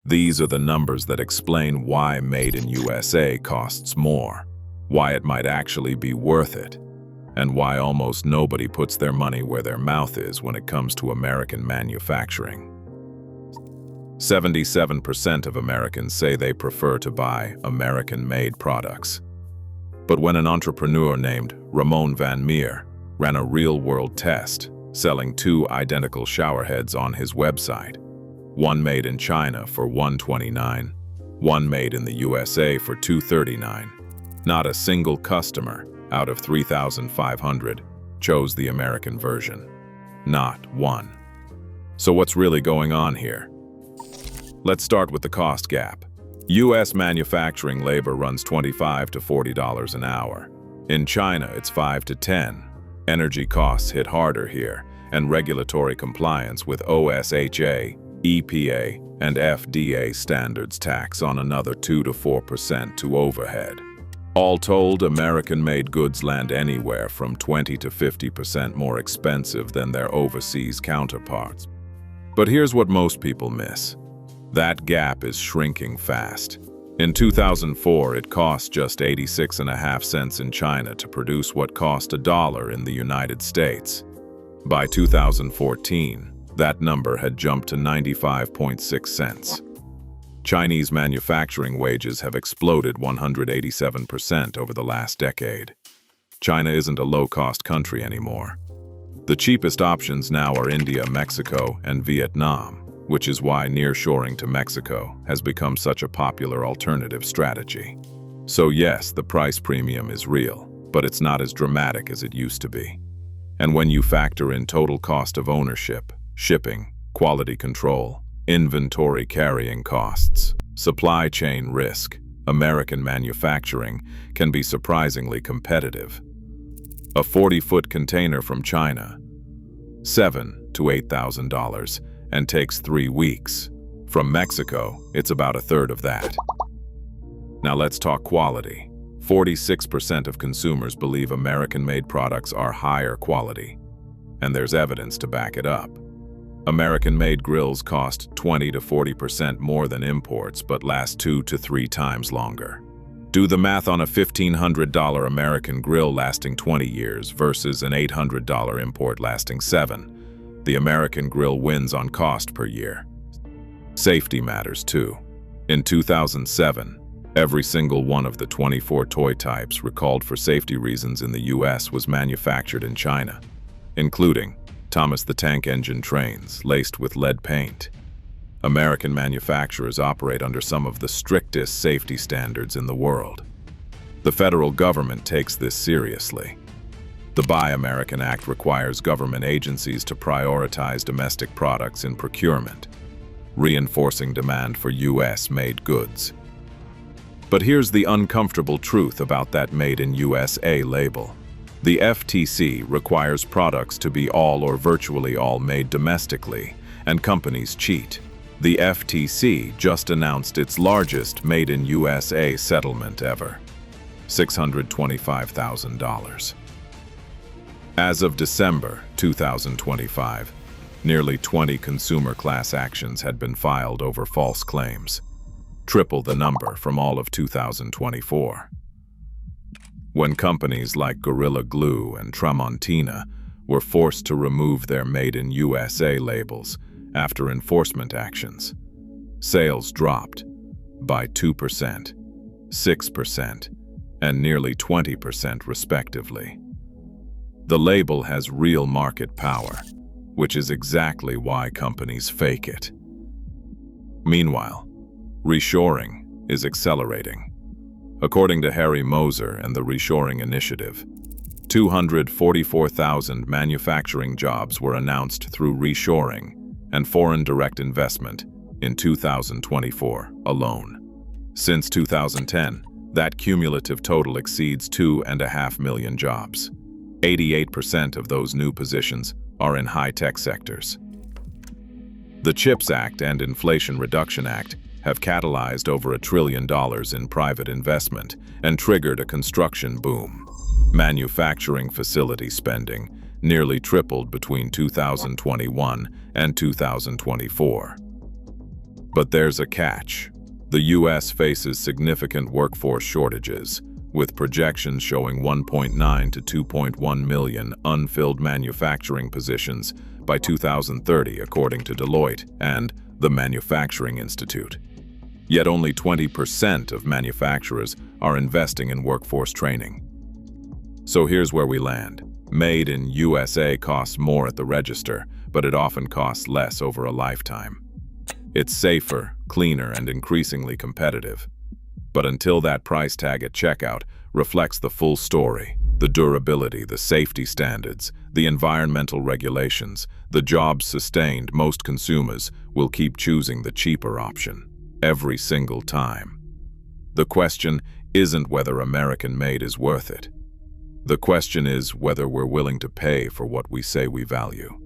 These are the numbers that explain why Made in USA costs more, why it might actually be worth it, and why almost nobody puts their money where their mouth is when it comes to American manufacturing. 77% of Americans say they prefer to buy American-made products. But when an entrepreneur named Ramon Van Meer ran a real-world test, selling two identical showerheads on his website, one made in China for $129, one made in the USA for $239, not a single customer out of 3,500 chose the American version. Not one. So what's really going on here? Let's start with the cost gap. U.S. manufacturing labor runs $25 to $40 an hour. In China, it's $5 to $10. Energy costs hit harder here, and regulatory compliance with OSHA, EPA, and FDA standards tax on another 2 to 4% to overhead. All told, American-made goods land anywhere from 20 to 50% more expensive than their overseas counterparts. But here's what most people miss. That gap is shrinking fast. In 2004, it cost just 86.5 cents in China to produce what cost $1 in the United States. By 2014, that number had jumped to 95.6 cents. Chinese manufacturing wages have exploded 187% over the last decade. China isn't a low-cost country anymore. The cheapest options now are India, Mexico, and Vietnam, which is why nearshoring to Mexico has become such a popular alternative strategy. So yes, the price premium is real, but it's not as dramatic as it used to be. And when you factor in total cost of ownership, shipping, quality control, inventory carrying costs, supply chain risk, American manufacturing can be surprisingly competitive. A 40-foot container from China, $7,000 to $8,000, and takes 3 weeks. From Mexico, it's about a third of that. Now let's talk quality. 46% of consumers believe American-made products are higher quality, and there's evidence to back it up. American-made grills cost 20 to 40% more than imports, but last 2 to 3 times longer. Do the math on a $1,500 American grill lasting 20 years versus an $800 import lasting 7. The American grill wins on cost per year. Safety matters too. In 2007, every single one of the 24 toy types recalled for safety reasons in the US was manufactured in China, including Thomas the Tank Engine trains laced with lead paint. American manufacturers operate under some of the strictest safety standards in the world. The federal government takes this seriously. The Buy American Act requires government agencies to prioritize domestic products in procurement, reinforcing demand for US-made goods. But here's the uncomfortable truth about that Made in USA label. The FTC requires products to be all or virtually all made domestically, and companies cheat. The FTC just announced its largest Made in USA settlement ever, $625,000. As of December 2025, nearly 20 consumer class actions had been filed over false claims, triple the number from all of 2024. When companies like Gorilla Glue and Tramontina were forced to remove their Made in USA labels after enforcement actions, sales dropped by 2%, 6%, and nearly 20% respectively. The label has real market power, which is exactly why companies fake it. Meanwhile, reshoring is accelerating. According to Harry Moser and the Reshoring Initiative, 244,000 manufacturing jobs were announced through reshoring and foreign direct investment in 2024 alone. Since 2010, that cumulative total exceeds 2.5 million jobs. 88% of those new positions are in high-tech sectors. The CHIPS Act and Inflation Reduction Act have catalyzed over $1 trillion in private investment and triggered a construction boom. Manufacturing facility spending nearly tripled between 2021 and 2024. But there's a catch. The US faces significant workforce shortages, with projections showing 1.9 to 2.1 million unfilled manufacturing positions by 2030, according to Deloitte and the Manufacturing Institute. Yet only 20% of manufacturers are investing in workforce training. So here's where we land. Made in USA costs more at the register, but it often costs less over a lifetime. It's safer, cleaner, and increasingly competitive. But until that price tag at checkout reflects the full story, the durability, the safety standards, the environmental regulations, the jobs sustained, most consumers will keep choosing the cheaper option every single time. The question isn't whether American-made is worth it. The question is whether we're willing to pay for what we say we value.